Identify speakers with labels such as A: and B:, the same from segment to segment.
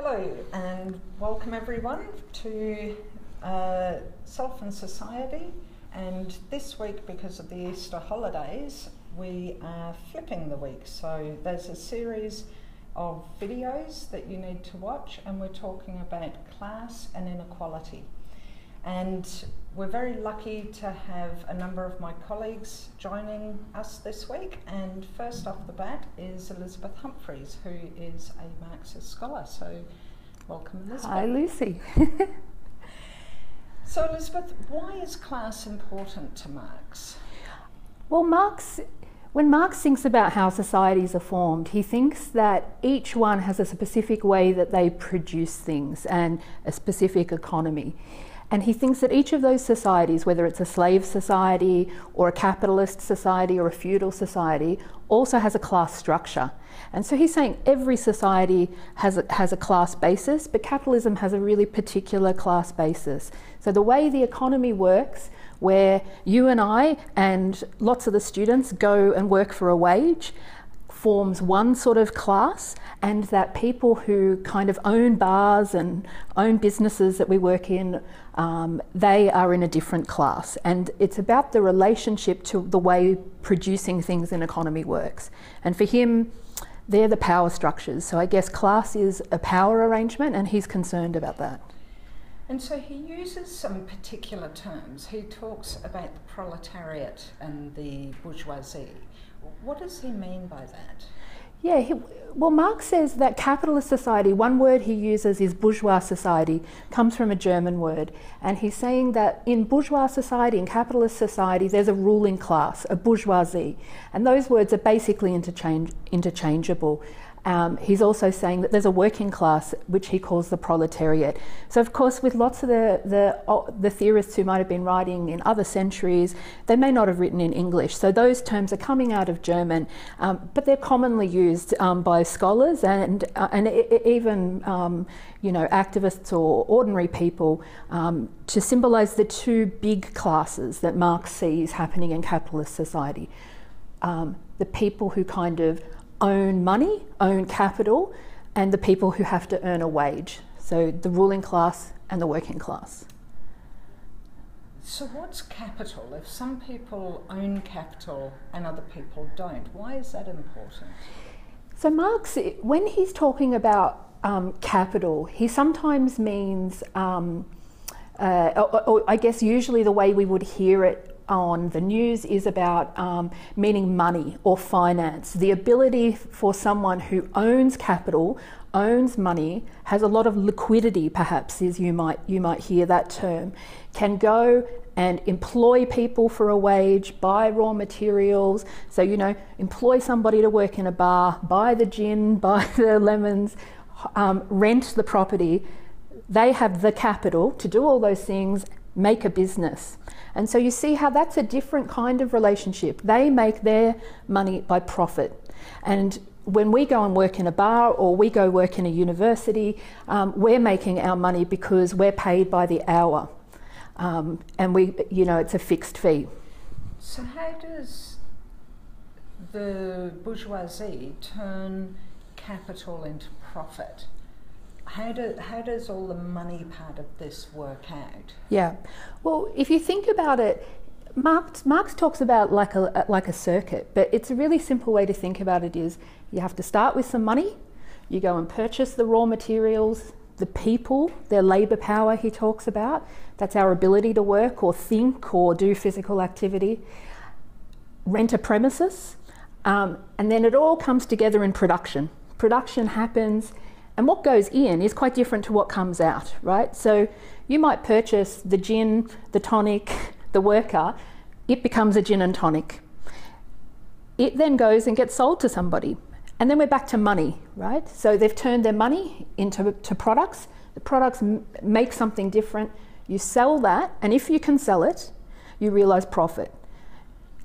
A: Hello and welcome everyone to Self and Society, and this week, because of the Easter holidays, we are flipping the week. So there's a series of videos that you need to watch, and we're talking about class and inequality. And we're very lucky to have a number of my colleagues joining us this week. And first off the bat is Elizabeth Humphrys, who is a Marxist scholar. So welcome, Elizabeth.
B: Hi, Lucy.
A: So Elizabeth, why is class important to Marx?
B: Well, when Marx thinks about how societies are formed, he thinks that each one has a specific way that they produce things and a specific economy. And he thinks that each of those societies, whether it's a slave society or a capitalist society or a feudal society, also has a class structure. And so he's saying every society has a class basis, but capitalism has a really particular class basis. So the way the economy works, where you and I and lots of the students go and work for a wage, forms one sort of class, and that people who kind of own bars and own businesses that we work in, they are in a different class. And it's about the relationship to the way producing things in economy works. And for him, they're the power structures. So I guess class is a power arrangement, and he's concerned about that.
A: And so he uses some particular terms. He talks about the proletariat and the bourgeoisie. What does he mean by that?
B: Yeah, well, Marx says that capitalist society, one word he uses is bourgeois society, comes from a German word. And he's saying that in bourgeois society, in capitalist society, there's a ruling class, a bourgeoisie. And those words are basically interchangeable. He's also saying that there's a working class, which he calls the proletariat. So of course, with lots of the theorists who might have been writing in other centuries, they may not have written in English. So those terms are coming out of German, but they're commonly used by scholars and even activists or ordinary people to symbolise the two big classes that Marx sees happening in capitalist society. The people who kind of own money, own capital, and the people who have to earn a wage. So the ruling class and the working class.
A: So what's capital? If some people own capital and other people don't, why is that important?
B: So Marx, when he's talking about capital, he sometimes means, or I guess usually the way we would hear it on the news is about meaning money or finance. The ability for someone who owns capital, owns money, has a lot of liquidity, perhaps, as you might hear that term, can go and employ people for a wage, buy raw materials. So, employ somebody to work in a bar, buy the gin, buy the lemons, rent the property. They have the capital to do all those things, make a business. And so you see how that's a different kind of relationship. They make their money by profit. And when we go and work in a bar or we go work in a university, we're making our money because we're paid by the hour. And it's a fixed fee.
A: So how does the bourgeoisie turn capital into profit? How does all the money part of this work out?
B: Yeah, well, if you think about it, Marx talks about like a circuit, but it's a really simple way to think about it is you have to start with some money, you go and purchase the raw materials, the people, their labour power he talks about, that's our ability to work or think or do physical activity, rent a premises, and then it all comes together in production. Production happens, and what goes in is quite different to what comes out, right? So you might purchase the gin, the tonic, the worker, it becomes a gin and tonic. It then goes and gets sold to somebody. And then we're back to money, right? So they've turned their money into products. The products make something different. You sell that, and if you can sell it, you realise profit.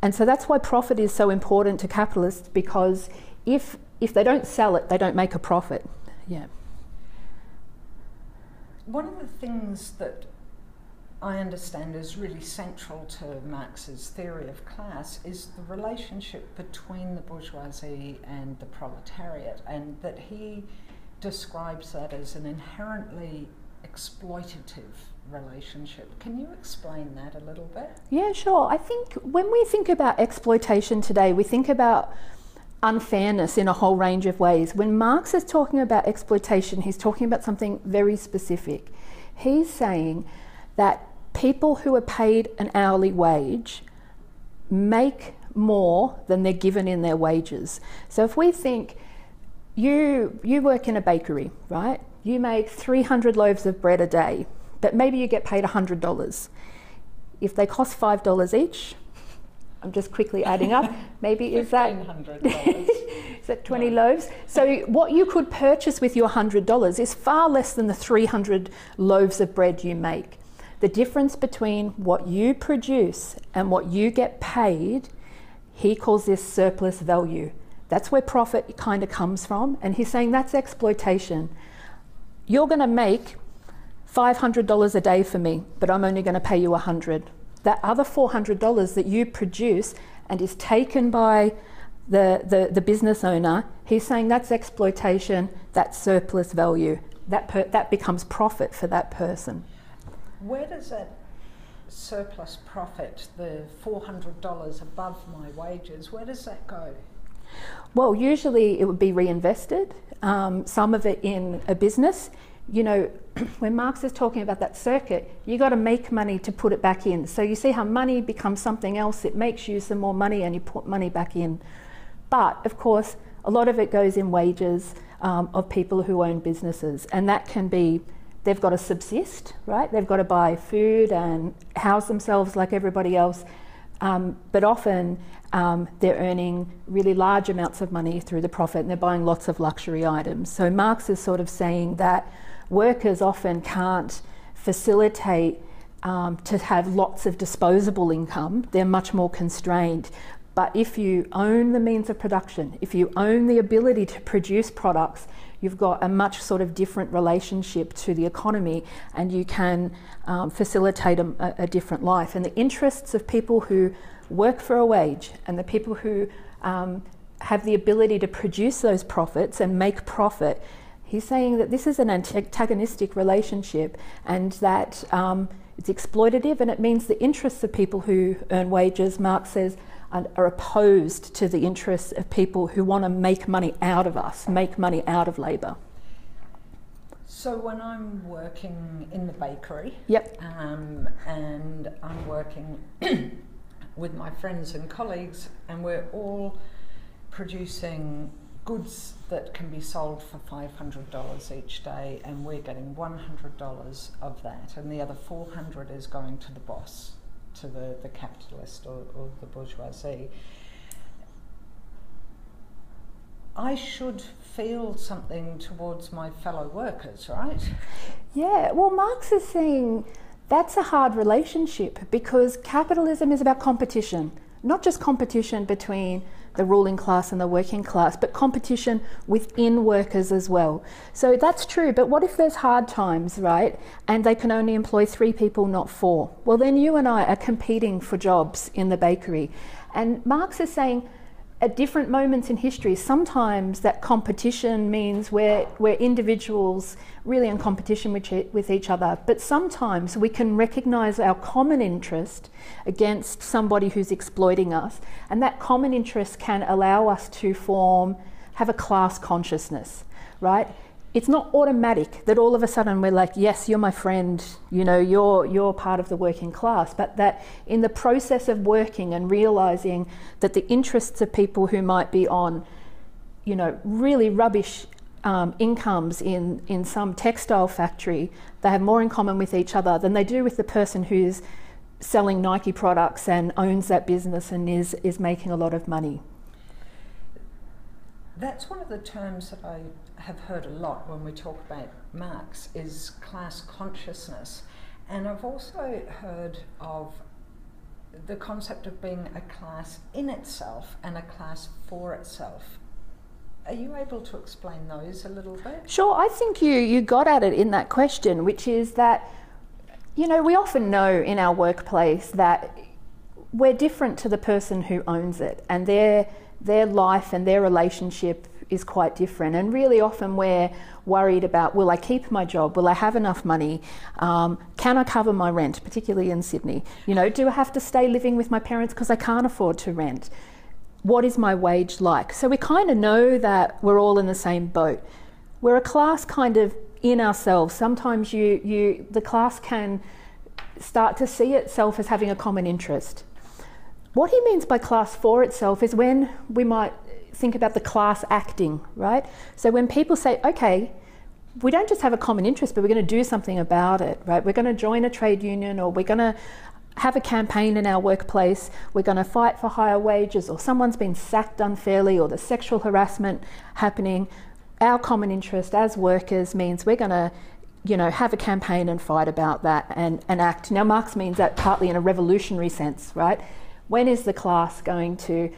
B: And so that's why profit is so important to capitalists, because if they don't sell it, they don't make a profit. Yeah.
A: One of the things that I understand is really central to Marx's theory of class is the relationship between the bourgeoisie and the proletariat, and that he describes that as an inherently exploitative relationship. Can you explain that a little bit?
B: Yeah, sure. I think when we think about exploitation today, we think about unfairness in a whole range of ways. When Marx is talking about exploitation, he's talking about something very specific. He's saying that people who are paid an hourly wage make more than they're given in their wages. So if we think you work in a bakery, right? You make 300 loaves of bread a day, but maybe you get paid $100. If they cost $5 each, I'm just quickly adding up, maybe is that
A: $1,500?
B: is that 20 loaves? So what you could purchase with your $100 is far less than the 300 loaves of bread you make. The difference between what you produce and what you get paid, he calls this surplus value. That's where profit kind of comes from, and he's saying that's exploitation. You're going to make $500 a day for me, but I'm only going to pay you $100. That other $400 that you produce and is taken by the business owner, he's saying that's exploitation, that's surplus value. That becomes profit for that person.
A: Where does that surplus profit, the $400 above my wages, where does that go?
B: Well, usually it would be reinvested, some of it in a business. You know, when Marx is talking about that circuit, you got to make money to put it back in. So you see how money becomes something else, it makes you some more money and you put money back in. But of course, a lot of it goes in wages of people who own businesses, and that can be, they've got to subsist, right? They've got to buy food and house themselves like everybody else. But often they're earning really large amounts of money through the profit, and they're buying lots of luxury items. So Marx is sort of saying that workers often can't facilitate to have lots of disposable income. They're much more constrained. But if you own the means of production, if you own the ability to produce products, you've got a much sort of different relationship to the economy, and you can facilitate a different life. And the interests of people who work for a wage and the people who have the ability to produce those profits and make profit, he's saying that this is an antagonistic relationship, and that it's exploitative, and it means the interests of people who earn wages, Marx says, are opposed to the interests of people who want to make money out of us, make money out of labour.
A: So when I'm working in the bakery,
B: yep.
A: And I'm working with my friends and colleagues, and we're all producing goods that can be sold for $500 each day, and we're getting $100 of that, and the other $400 is going to the boss, to the capitalist or the bourgeoisie. I should feel something towards my fellow workers, right?
B: Yeah, well, Marx is saying that's a hard relationship, because capitalism is about competition, not just competition between the ruling class and the working class, but competition within workers as well. So that's true, but what if there's hard times, right? And they can only employ 3 people, not 4. Well, then you and I are competing for jobs in the bakery. And Marx is saying at different moments in history, sometimes that competition means we're individuals really in competition with each other, but sometimes we can recognise our common interest against somebody who's exploiting us, and that common interest can allow us to have a class consciousness, right? It's not automatic that all of a sudden we're like, yes, you're my friend, you know, you're part of the working class, but that in the process of working and realising that the interests of people who might be on, you know, really rubbish incomes in some textile factory, they have more in common with each other than they do with the person who's selling Nike products and owns that business and is making a lot of money.
A: That's one of the terms that I have heard a lot when we talk about Marx, is class consciousness. And I've also heard of the concept of being a class in itself and a class for itself. Are you able to explain those a little bit?
B: Sure, I think you got at it in that question, which is that, you know, we often know in our workplace that we're different to the person who owns it, and their life and their relationship is quite different. And really often we're worried about, will I keep my job? Will I have enough money? Can I cover my rent, particularly in Sydney? You know, do I have to stay living with my parents because I can't afford to rent? What is my wage like? So we kind of know that we're all in the same boat. We're a class kind of in ourselves. Sometimes the class can start to see itself as having a common interest. What he means by class for itself is when we might think about the class acting, right? So when people say, okay, we don't just have a common interest, but we're going to do something about it, right? We're going to join a trade union, or we're going to have a campaign in our workplace, we're going to fight for higher wages, or someone's been sacked unfairly, or the sexual harassment happening. Our common interest as workers means we're going to, you know, have a campaign and fight about that and act. Now, Marx means that partly in a revolutionary sense, right? When is the class going to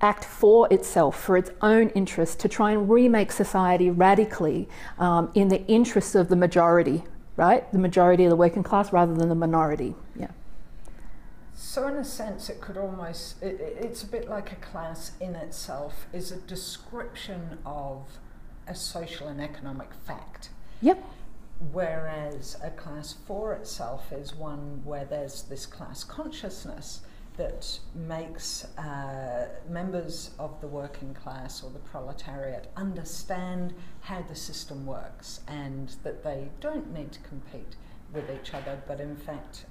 B: act for itself, for its own interest, to try and remake society radically in the interests of the majority, right? The majority of the working class rather than the minority, yeah.
A: So in a sense, it could almost, it's a bit like a class in itself is a description of a social and economic fact.
B: Yep.
A: Whereas a class for itself is one where there's this class consciousness that makes members of the working class or the proletariat understand how the system works, and that they don't need to compete with each other, but in fact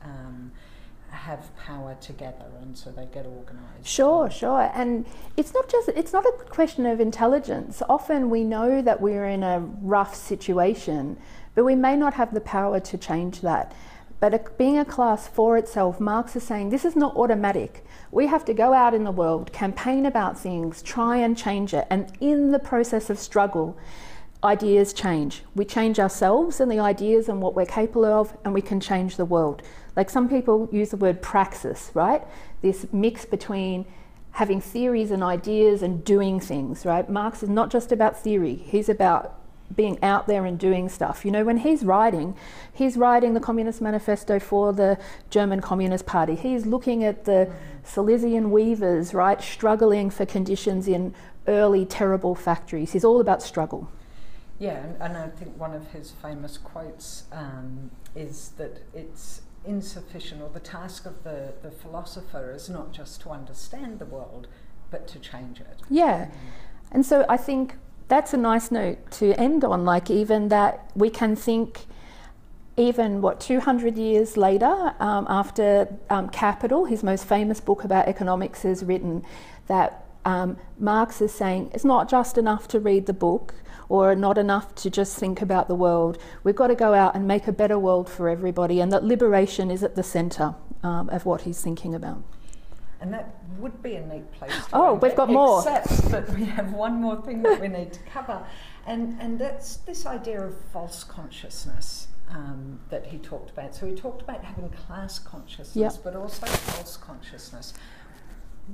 A: have power together, and so they get organised.
B: Sure. And it's not a question of intelligence. Often we know that we're in a rough situation, but we may not have the power to change that. But being a class for itself, Marx is saying this is not automatic. We have to go out in the world, campaign about things, try and change it. And in the process of struggle, ideas change. We change ourselves and the ideas and what we're capable of, and we can change the world. Like some people use the word praxis, right? This mix between having theories and ideas and doing things, right? Marx is not just about theory. He's about being out there and doing stuff. You know, when he's writing the Communist Manifesto for the German Communist Party. He's looking at the Silesian weavers, right, struggling for conditions in early terrible factories. He's all about struggle.
A: Yeah, and I think one of his famous quotes is that it's insufficient, or the task of the philosopher is not just to understand the world, but to change it.
B: Yeah, and so I think that's a nice note to end on, like even that we can think even 200 years later, after Capital, his most famous book about economics, is written, that Marx is saying it's not just enough to read the book, or not enough to just think about the world. We've got to go out and make a better world for everybody, and that liberation is at the centre of what he's thinking about.
A: And that would be a neat place to
B: Oh,
A: end
B: we've
A: it,
B: got more.
A: Except that we have one more thing that we need to cover, and that's this idea of false consciousness that he talked about. So he talked about having class consciousness,
B: yep,
A: but also false consciousness.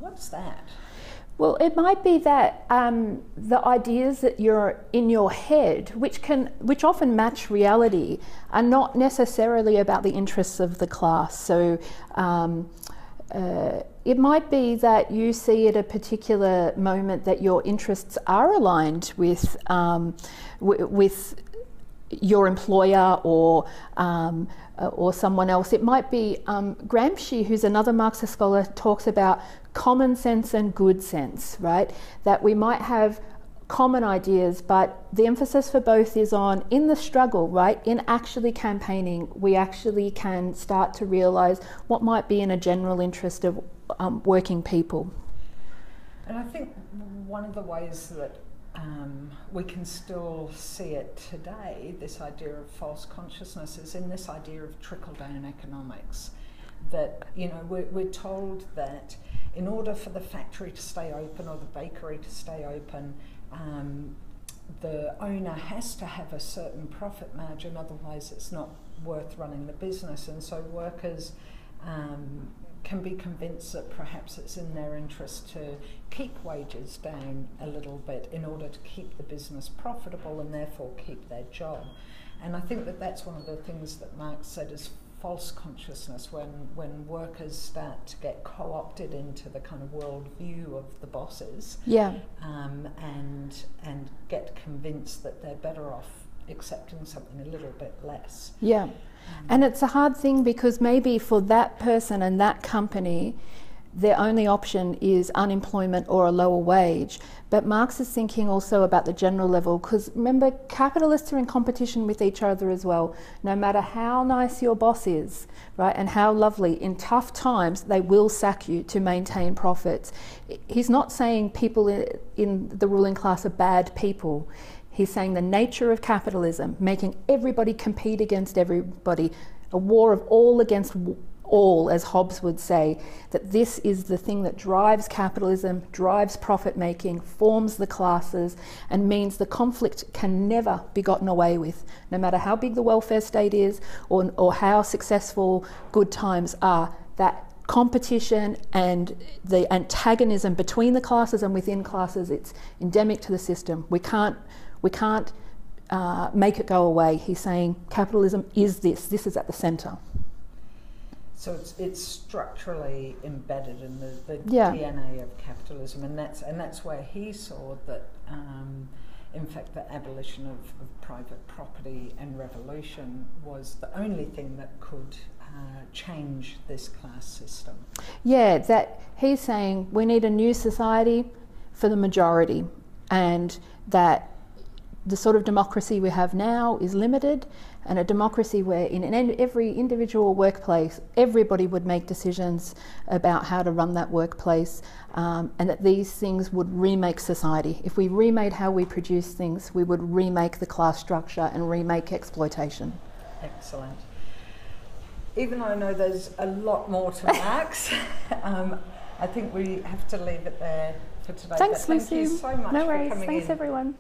A: What's that?
B: Well, it might be that the ideas that you're in your head, which often match reality, are not necessarily about the interests of the class. So it might be that you see at a particular moment that your interests are aligned with your employer or someone else. It might be Gramsci, who's another Marxist scholar, talks about common sense and good sense, right? That we might have common ideas, but the emphasis for both is on, in the struggle, right? In actually campaigning, we actually can start to realise what might be in a general interest of working people.
A: And I think one of the ways that we can still see it today, this idea of false consciousness, is in this idea of trickle-down economics. That, you know, we're told that in order for the factory to stay open or the bakery to stay open, the owner has to have a certain profit margin, otherwise it's not worth running the business. And so workers can be convinced that perhaps it's in their interest to keep wages down a little bit in order to keep the business profitable and therefore keep their job. And I think that that's one of the things that Marx said is false consciousness when workers start to get co-opted into the kind of worldview of the bosses, and get convinced that they're better off accepting something a little bit less.
B: Yeah, and it's a hard thing because maybe for that person and that company, their only option is unemployment or a lower wage. But Marx is thinking also about the general level, because remember, capitalists are in competition with each other as well. No matter how nice your boss is, right, and how lovely, in tough times, they will sack you to maintain profits. He's not saying people in the ruling class are bad people. He's saying the nature of capitalism, making everybody compete against everybody, a war of all against all, as Hobbes would say, that this is the thing that drives capitalism, drives profit making, forms the classes, and means the conflict can never be gotten away with, no matter how big the welfare state is or how successful good times are. That competition and the antagonism between the classes and within classes, it's endemic to the system. We can't make it go away. He's saying capitalism is this is at the centre.
A: So it's structurally embedded in the DNA of capitalism, and that's where he saw that, in fact, the abolition of private property and revolution was the only thing that could change this class system. Yeah,
B: that he's saying we need a new society for the majority, and that the sort of democracy we have now is limited, and a democracy where in every individual workplace everybody would make decisions about how to run that workplace, and that these things would remake society. If we remade how we produce things, we would remake the class structure and remake exploitation.
A: Excellent. Even though I know there's a lot more to Marx, I think we have to leave it there for today.
B: Thanks, Lucy.
A: Thank you so much
B: no worries.
A: for coming
B: Thanks,
A: in.
B: everyone.